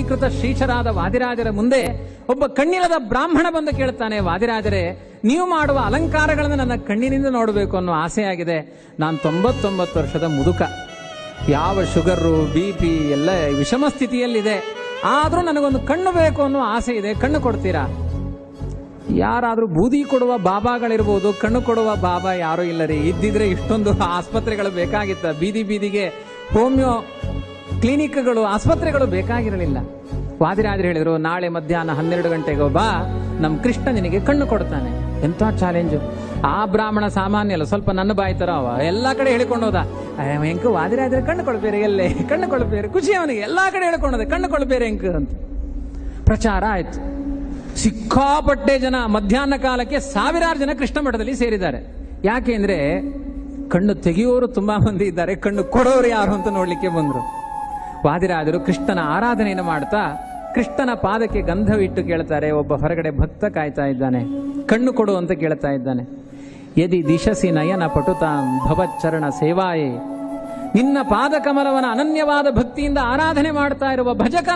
ಕೃತ ಶ್ರೀಶರಾದ ವಾದಿರಾಜರ ಮುಂದೆ ಒಬ್ಬ ಕಣ್ಣಿಲ್ಲದ ಬ್ರಾಹ್ಮಣ ಬಂದು ಕೇಳ್ತಾನೆ, ವಾದಿರಾಜರೇ, ನೀವು ಮಾಡುವ ಅಲಂಕಾರಗಳನ್ನು ನನ್ನ ಕಣ್ಣಿನಿಂದ ನೋಡಬೇಕು ಅನ್ನೋ ಆಸೆಯಾಗಿದೆ. ನಾನು 99 ವರ್ಷದ ಮುದುಕ, ಯಾವ ಶುಗರು BP ಎಲ್ಲ ವಿಷಮ ಸ್ಥಿತಿಯಲ್ಲಿದೆ, ಆದ್ರೂ ನನಗೊಂದು ಕಣ್ಣು ಬೇಕು ಅನ್ನೋ ಆಸೆ ಇದೆ, ಕಣ್ಣು ಕೊಡ್ತೀರಾ? ಯಾರಾದ್ರೂ ಬೂದಿ ಕೊಡುವ ಬಾಬಾಗಳಿರ್ಬೋದು, ಕಣ್ಣು ಕೊಡುವ ಬಾಬಾ ಯಾರೂ ಇಲ್ಲ ರೀ. ಇದ್ದಿದ್ರೆ ಇಷ್ಟೊಂದು ಆಸ್ಪತ್ರೆಗಳು ಬೇಕಾಗಿತ್ತ, ಬೀದಿ ಬೀದಿಗೆ ಹೋಮಿಯೋ ಕ್ಲಿನಿಕ್ಗಳು, ಆಸ್ಪತ್ರೆಗಳು ಬೇಕಾಗಿರಲಿಲ್ಲ. ವಾದಿರಾಜರು ಹೇಳಿದ್ರು, ನಾಳೆ ಮಧ್ಯಾಹ್ನ 12 ಗಂಟೆಗೆ ಬಾ, ನಮ್ಮ ಕೃಷ್ಣ ನಿನಗೆ ಕಣ್ಣು ಕೊಡ್ತಾನೆ. ಎಂಥ ಚಾಲೆಂಜು! ಆ ಬ್ರಾಹ್ಮಣ ಸಾಮಾನ್ಯ ಅಲ್ಲ, ಸ್ವಲ್ಪ ನನ್ನ ಬಾಯಿ ತರ ಅವ, ಎಲ್ಲಾ ಕಡೆ ಹೇಳಿಕೊಂಡು ಹೋದ. ಹೆಂಕ ವಾದಿರಾಜರ ಕಣ್ಣು ಕೊಡ್ಬೇರೆ, ಎಲ್ಲೇ ಕಣ್ಣು ಕೊಡ್ಬೇರೆ, ಖುಷಿ ಅವನಿಗೆ, ಎಲ್ಲಾ ಕಡೆ ಹೇಳ್ಕೊಂಡೋದ ಕಣ್ಣು ಕೊಡ್ಬೇರೆ ಹೆಂಕ ಅಂತ. ಪ್ರಚಾರ ಆಯ್ತು. ಸಿಕ್ಕಾಪಟ್ಟೆ ಜನ, ಮಧ್ಯಾಹ್ನ ಕಾಲಕ್ಕೆ 1000 ಜನ ಕೃಷ್ಣ ಮಠದಲ್ಲಿ ಸೇರಿದ್ದಾರೆ. ಯಾಕೆ ಅಂದ್ರೆ ಕಣ್ಣು ತೆಗೆಯೋರು ತುಂಬಾ ಮಂದಿ ಇದ್ದಾರೆ, ಕಣ್ಣು ಕೊಡೋರು ಯಾರು ಅಂತ ನೋಡ್ಲಿಕ್ಕೆ ಬಂದ್ರು. ವಾದಿರಾಜರು ಕೃಷ್ಣನ ಆರಾಧನೆಯನ್ನು ಮಾಡ್ತಾ ಕೃಷ್ಣನ ಪಾದಕ್ಕೆ ಗಂಧವಿಟ್ಟು ಕೇಳ್ತಾರೆ. ಒಬ್ಬ ಹೊರಗಡೆ ಭಕ್ತ ಕಾಯ್ತಾ ಇದ್ದಾನೆ, ಕಣ್ಣು ಕೊಡು ಅಂತ ಕೇಳ್ತಾ ಇದ್ದಾನೆ. ಯದಿ ದಿಶಸಿ ನಯನ ಪಟುತಾಂ ಭವಚ್ಚರಣ ಸೇವಾಯೇ, ನಿನ್ನ ಪಾದ ಕಮಲವನ ಅನನ್ಯವಾದ ಭಕ್ತಿಯಿಂದ ಆರಾಧನೆ ಮಾಡ್ತಾ ಇರುವ ಭಜಕ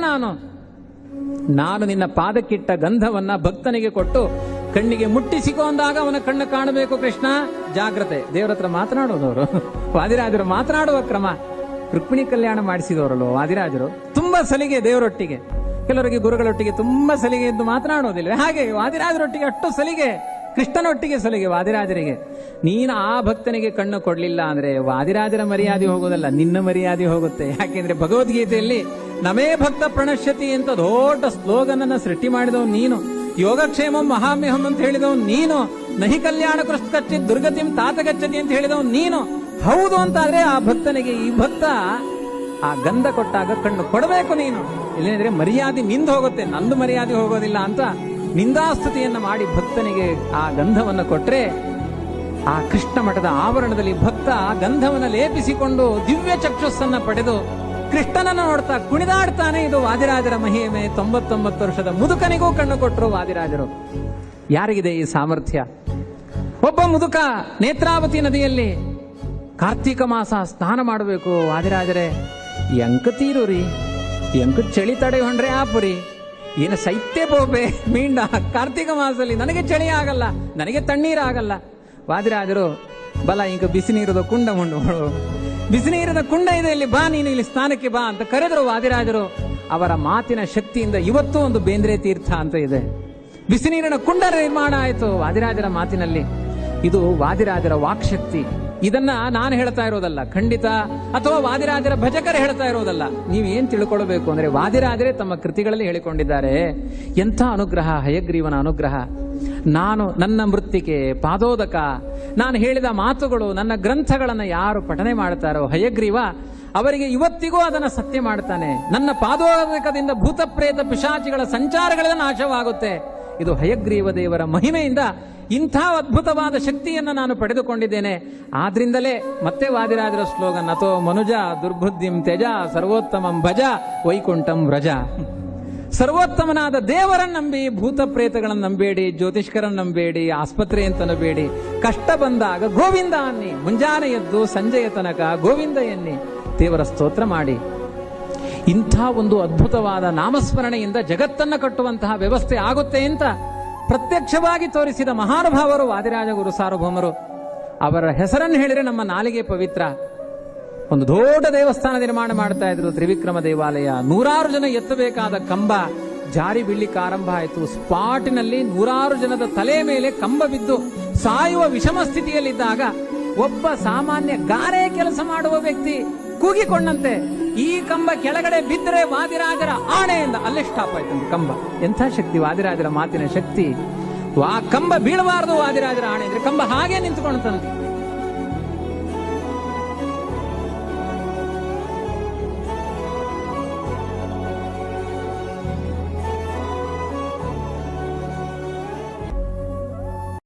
ನಾನು ನಿನ್ನ ಪಾದಕ್ಕಿಟ್ಟ ಗಂಧವನ್ನ ಭಕ್ತನಿಗೆ ಕೊಟ್ಟು ಕಣ್ಣಿಗೆ ಮುಟ್ಟಿಸಿಕೊಂಡಾಗ ಅವನ ಕಣ್ಣು ಕಾಣಬೇಕು. ಕೃಷ್ಣ ಜಾಗ್ರತೆ. ದೇವರ ಹತ್ರ ಮಾತನಾಡೋದವರು ವಾದಿರಾಜರು, ಮಾತನಾಡುವ ಕ್ರಮ. ರುಕ್ಮಿಣಿ ಕಲ್ಯಾಣ ಮಾಡಿಸಿದವರಲ್ಲ ವಾದಿರಾಜರು, ತುಂಬಾ ಸಲಿಗೆ ದೇವರೊಟ್ಟಿಗೆ. ಕೆಲವರಿಗೆ ಗುರುಗಳೊಟ್ಟಿಗೆ ತುಂಬಾ ಸಲಿಗೆ ಎಂದು ಮಾತನಾಡೋದಿಲ್ಲ, ಹಾಗೆ ವಾದಿರಾಜರೊಟ್ಟಿಗೆ ಅಷ್ಟು ಸಲಿಗೆ, ಕೃಷ್ಣನೊಟ್ಟಿಗೆ ಸಲಿಗೆ ವಾದಿರಾಜರಿಗೆ. ನೀನು ಆ ಭಕ್ತನಿಗೆ ಕಣ್ಣು ಕೊಡ್ಲಿಲ್ಲ ಅಂದ್ರೆ ವಾದಿರಾಜರ ಮರ್ಯಾದೆ ಹೋಗೋದಲ್ಲ, ನಿನ್ನ ಮರ್ಯಾದೆ ಹೋಗುತ್ತೆ. ಯಾಕೆಂದ್ರೆ ಭಗವದ್ಗೀತೆಯಲ್ಲಿ ನಮೇ ಭಕ್ತ ಪ್ರಣಶ್ಯತಿ ಅಂತ ದೊಡ್ಡ ಸ್ಲೋಗನ್ ಅನ್ನ ಸೃಷ್ಟಿ ಮಾಡಿದವನು ನೀನು, ಯೋಗಕ್ಷೇಮಂ ಮಹಾಮ್ಯಹಂ ಅಂತ ಹೇಳಿದವನು ನೀನು, ನಹಿ ಕಲ್ಯಾಣ ಕೃಷ್ಣಚ್ಚಿತ್ ದುರ್ಗತಿಂ ತಾತಗಚ್ಚತಿ ಅಂತ ಹೇಳಿದವನು ನೀನು. ಹೌದು ಅಂತಾದ್ರೆ ಆ ಭಕ್ತನಿಗೆ ಈ ಭಕ್ತ ಆ ಗಂಧ ಕೊಟ್ಟಾಗ ಕಣ್ಣು ಕೊಡಬೇಕು ನೀನು, ಇಲ್ಲಂದ್ರೆ ಮರ್ಯಾದೆ ನಿಂದು ಹೋಗುತ್ತೆ, ನಂದು ಮರ್ಯಾದೆ ಹೋಗೋದಿಲ್ಲ ಅಂತ ನಿಂದಾಸ್ತುತಿಯನ್ನ ಮಾಡಿ ಭಕ್ತನಿಗೆ ಆ ಗಂಧವನ್ನು ಕೊಟ್ರೆ, ಆ ಕೃಷ್ಣ ಮಠದ ಆವರಣದಲ್ಲಿ ಭಕ್ತ ಗಂಧವನ್ನ ಲೇಪಿಸಿಕೊಂಡು ದಿವ್ಯ ಚಕ್ಷುಸ್ಸನ್ನ ಪಡೆದು ಕೃಷ್ಣನನ್ನು ನೋಡ್ತಾ ಕುಣಿದಾಡ್ತಾನೆ. ಇದು ವಾದಿರಾಜರ ಮಹಿಮೆ. 99 ವರ್ಷದ ಮುದುಕನಿಗೂ ಕಣ್ಣು ಕೊಟ್ಟರು ವಾದಿರಾಜರು. ಯಾರಿಗಿದೆ ಈ ಸಾಮರ್ಥ್ಯ? ಒಬ್ಬ ಮುದುಕ ನೇತ್ರಾವತಿ ನದಿಯಲ್ಲಿ ಕಾರ್ತೀಕ ಮಾಸ ಸ್ನಾನ ಮಾಡಬೇಕು. ವಾದಿರಾಜರೇ, ಎಂಕ ತೀರುರಿ, ಎಂಕ ಚಳಿ ತಡೆ ಹೊಂಡ್ರೆ ಆಪುರಿ, ಏನು ಸೈತ್ಯ ಬೋಬೆ ಮೀಂಡ, ಕಾರ್ತೀಕ ಮಾಸದಲ್ಲಿ ನನಗೆ ಚಳಿ ಆಗಲ್ಲ, ನನಗೆ ತಣ್ಣೀರಾಗಲ್ಲ. ವಾದಿರಾಜರು, ಬಲ ಇಂಕ ಬಿಸಿ ನೀರದ ಕುಂಡ ಮುಂಡು, ಬಿಸಿ ನೀರಿನ ಕುಂಡ ಇದೆ ಇಲ್ಲಿ, ಬಾ ನೀನು ಇಲ್ಲಿ ಸ್ನಾನಕ್ಕೆ ಬಾ ಅಂತ ಕರೆದರು ವಾದಿರಾಜರು. ಅವರ ಮಾತಿನ ಶಕ್ತಿಯಿಂದ ಇವತ್ತು ಒಂದು ಬೇಂದ್ರೆ ತೀರ್ಥ ಅಂತ ಇದೆ, ಬಿಸಿ ನೀರಿನ ಕುಂಡ ನಿರ್ಮಾಣ ಆಯಿತು ವಾದಿರಾಜರ ಮಾತಿನಲ್ಲಿ. ಇದು ವಾದಿರಾಜರ ವಾಕ್ಶಕ್ತಿ. ಇದನ್ನ ನಾನು ಹೇಳ್ತಾ ಇರೋದಲ್ಲ ಖಂಡಿತ, ಅಥವಾ ವಾದಿರಾಜರ ಭಜಕರು ಹೇಳ್ತಾ ಇರೋದಲ್ಲ. ನೀವೇನ್ ತಿಳ್ಕೊಳ್ಬೇಕು ಅಂದ್ರೆ, ವಾದಿರಾಜರೇ ತಮ್ಮ ಕೃತಿಗಳಲ್ಲಿ ಹೇಳಿಕೊಂಡಿದ್ದಾರೆ. ಎಂಥ ಅನುಗ್ರಹ, ಹಯಗ್ರೀವನ ಅನುಗ್ರಹ. ನಾನು ನನ್ನ ಮೃತ್ತಿಕೆ ಪಾದೋದಕ, ನಾನು ಹೇಳಿದ ಮಾತುಗಳು, ನನ್ನ ಗ್ರಂಥಗಳನ್ನು ಯಾರು ಪಠನೆ ಮಾಡ್ತಾರೋ ಹಯಗ್ರೀವ ಅವರಿಗೆ ಇವತ್ತಿಗೂ ಅದನ್ನ ಸತ್ಯ ಮಾಡ್ತಾನೆ. ನನ್ನ ಪಾದೋದಕದಿಂದ ಭೂತ ಪ್ರೇತ ಪಿಶಾಚಿಗಳ ಸಂಚಾರಗಳೆಲ್ಲ ನಾಶವಾಗುತ್ತೆ. ಇದು ಹಯಗ್ರೀವ ದೇವರ ಮಹಿಮೆಯಿಂದ ಇಂಥ ಅದ್ಭುತವಾದ ಶಕ್ತಿಯನ್ನು ನಾನು ಪಡೆದುಕೊಂಡಿದ್ದೇನೆ. ಆದ್ರಿಂದಲೇ ಮತ್ತೆ ವಾದಿರಾಜರ ಸ್ಲೋಗನ್, ಅಥೋ ಮನುಜ ದುರ್ಬುದ್ಧಿಂ ತ್ಯಜ ಸರ್ವೋತ್ತಮಂ ಭಜ ವೈಕುಂಠಂ ವ್ರಜ. ಸರ್ವೋತ್ತಮನಾದ ದೇವರನ್ನು ನಂಬಿ, ಭೂತ ಪ್ರೇತಗಳನ್ನು ನಂಬೇಡಿ, ಜ್ಯೋತಿಷ್ಕರನ್ನು ನಂಬೇಡಿ, ಆಸ್ಪತ್ರೆ ಅಂತ ನಂಬೇಡಿ. ಕಷ್ಟ ಬಂದಾಗ ಗೋವಿಂದ ಅನ್ನಿ, ಮುಂಜಾನೆ ಎದ್ದು ಸಂಜೆಯ ತನಕ ಗೋವಿಂದ ಎನ್ನಿ, ದೇವರ ಸ್ತೋತ್ರ ಮಾಡಿ. ಇಂಥ ಒಂದು ಅದ್ಭುತವಾದ ನಾಮಸ್ಮರಣೆಯಿಂದ ಜಗತ್ತನ್ನ ಕಟ್ಟುವಂತಹ ವ್ಯವಸ್ಥೆ ಆಗುತ್ತೆ ಅಂತ ಪ್ರತ್ಯಕ್ಷವಾಗಿ ತೋರಿಸಿದ ಮಹಾನುಭಾವರು ವಾದಿರಾಜ ಗುರು ಸಾರ್ವಭೌಮರು. ಅವರ ಹೆಸರನ್ನು ಹೇಳಿದ್ರೆ ನಮ್ಮ ನಾಲಿಗೆ ಪವಿತ್ರ. ಒಂದು ದೊಡ್ಡ ದೇವಸ್ಥಾನ ನಿರ್ಮಾಣ ಮಾಡ್ತಾ ಇದ್ರು, ತ್ರಿವಿಕ್ರಮ ದೇವಾಲಯ. 100 ಜನ ಎತ್ತಬೇಕಾದ ಕಂಬ ಜಾರಿ ಬೀಳ್ಲಿಕ್ಕೆ ಆರಂಭ ಆಯಿತು. ಸ್ಪಾಟಿನಲ್ಲಿ 100 ಜನದ ತಲೆ ಮೇಲೆ ಕಂಬ ಬಿದ್ದು ಸಾಯುವ ವಿಷಮ ಸ್ಥಿತಿಯಲ್ಲಿದ್ದಾಗ ಒಬ್ಬ ಸಾಮಾನ್ಯ ಗಾರೆ ಕೆಲಸ ಮಾಡುವ ವ್ಯಕ್ತಿ ಕೂಗಿಕೊಂಡಂತೆ, ಈ ಕಂಬ ಕೆಳಗಡೆ ಬಿದ್ದರೆ ವಾದಿರಾಜರ ಆಣೆಯಿಂದ ಅಲ್ಲೇ ಸ್ಟಾಪ್ ಆಯ್ತು ಕಂಬ. ಎಂಥ ಶಕ್ತಿ ವಾದಿರಾಜರ ಮಾತಿನ ಶಕ್ತಿ! ಕಂಬ ಬೀಳಬಾರದು ವಾದಿರಾಜರ ಆಣೆ ಅಂದ್ರೆ ಕಂಬ ಹಾಗೆ ನಿಂತುಕೊಂಡಂತೆ.